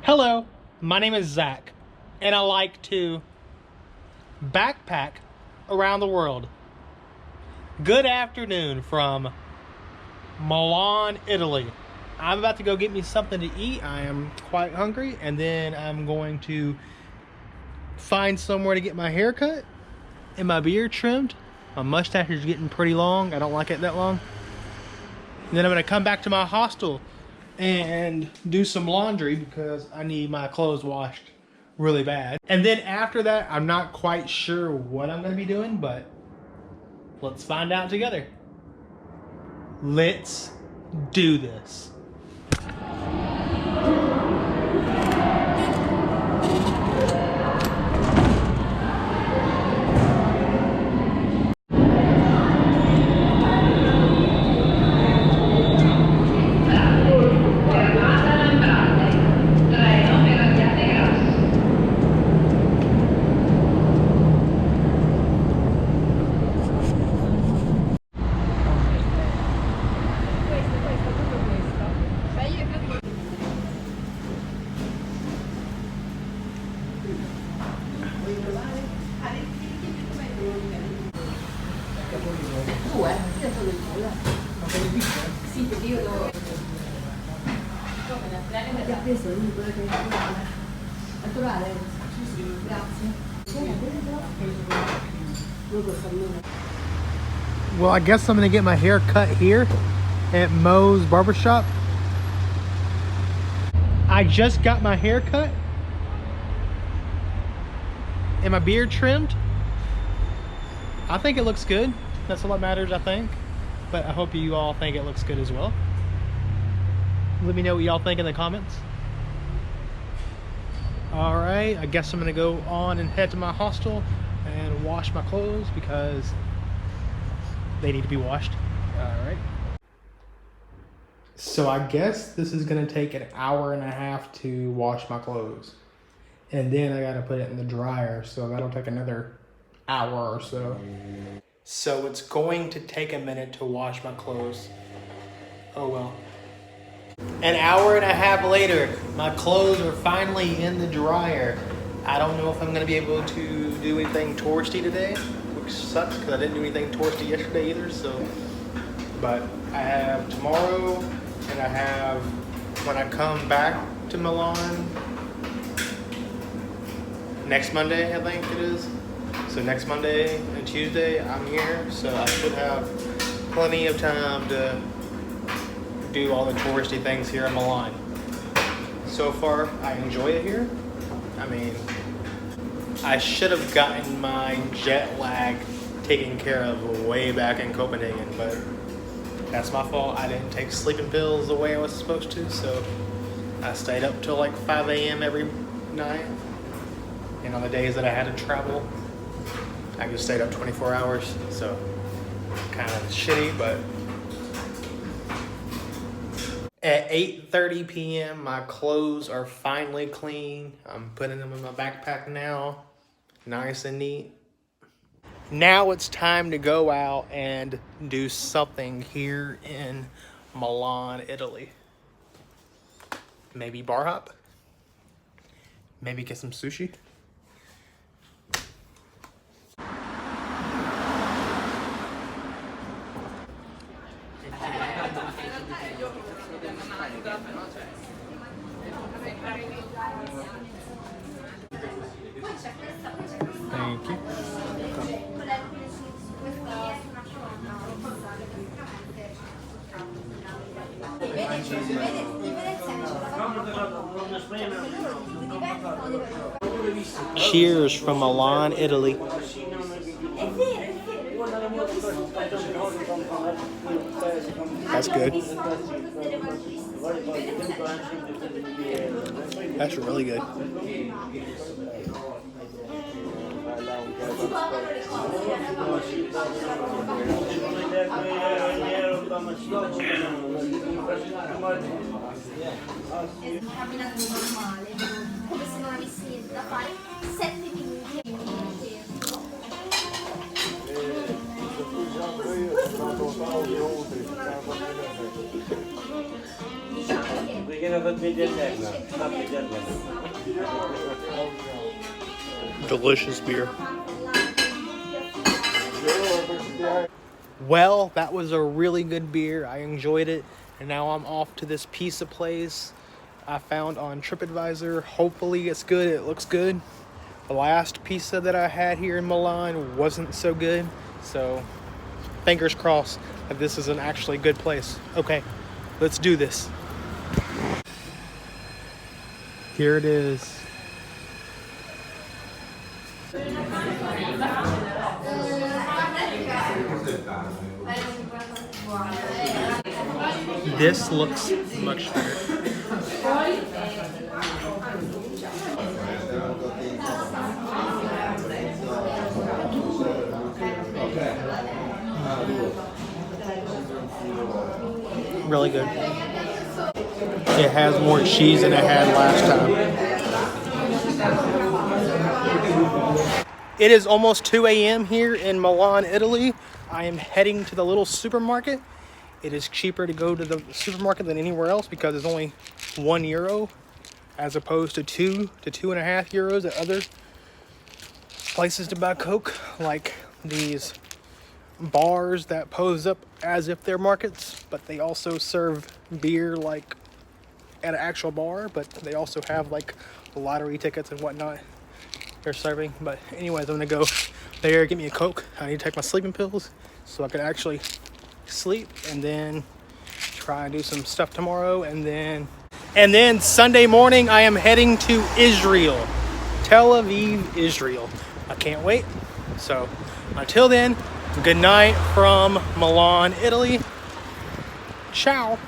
Hello, my name is Zack, and I like to backpack around the world. Good afternoon from Milan, Italy. I'm about to go get me something to eat. I am quite hungry, and then I'm going to find somewhere to get my hair cut and my beard trimmed. My mustache is getting pretty long. I don't like it that long. And then I'm going to come back to my hostel and do some laundry because I need my clothes washed really bad. And then after that, I'm not quite sure what I'm going to be doing, but let's find out together. Let's do this. Well, I guess I'm gonna get my hair cut here at Mo's Barbershop. I just got my hair cut and my beard trimmed. I think it looks good. That's all that matters, I think. But I hope you all think it looks good as well. Let me know what y'all think in the comments. All right, I guess I'm gonna go on and head to my hostel and wash my clothes because they need to be washed. All right. So I guess this is gonna take an hour and a half to wash my clothes. And then I gotta put it in the dryer, so that'll take another hour or so. So it's going to take a minute to wash my clothes. Oh well. An hour and a half later, my clothes are finally in the dryer. I don't know if I'm gonna be able to do anything touristy today, which sucks because I didn't do anything touristy yesterday either, so. But I have tomorrow, and I have when I come back to Milan, next Monday, I think it is. So next Monday and Tuesday, I'm here, so I should have plenty of time to do all the touristy things here in Milan. So far, I enjoy it here. I mean, I should have gotten my jet lag taken care of way back in Copenhagen, but that's my fault. I didn't take sleeping pills the way I was supposed to, so I stayed up till like 5 a.m. every night. And on the days that I had to travel, I just stayed up 24 hours, so kind of shitty, but at 8:30 p.m., my clothes are finally clean. I'm putting them in my backpack now, nice and neat. Now it's time to go out and do something here in Milan, Italy. Maybe bar hop. Maybe get some sushi. Thank you. Cheers from Milan, Italy. That's good. That's really good. Camminando normale, come se non avessi niente da fare, 7 minuti. have a medium egg now. Not medium one. Delicious beer. Well, that was a really good beer. I enjoyed it. And now I'm off to this pizza place I found on TripAdvisor. Hopefully it's good. It looks good. The last pizza that I had here in Milan wasn't so good. So fingers crossed that this is an actually good place. Okay, let's do this. Here it is. This looks much better. Really good. It has more cheese than it had last time. It is almost 2 a.m. here in Milan, Italy. I am heading to the little supermarket. It is cheaper to go to the supermarket than anywhere else because it's only €1 as opposed to 2 to 2.5 euros at other places to buy Coke, like these bars that pose up as if they're markets, but they also serve beer like at an actual bar, but they also have like lottery tickets and whatnot they're serving. But anyways, I'm gonna go there, get me a Coke. I need to take my sleeping pills so I can actually sleep, and then try and do some stuff tomorrow, and then Sunday morning I am heading to Israel, Tel Aviv, Israel. I can't wait. So until then, good night from Milan, Italy. Ciao.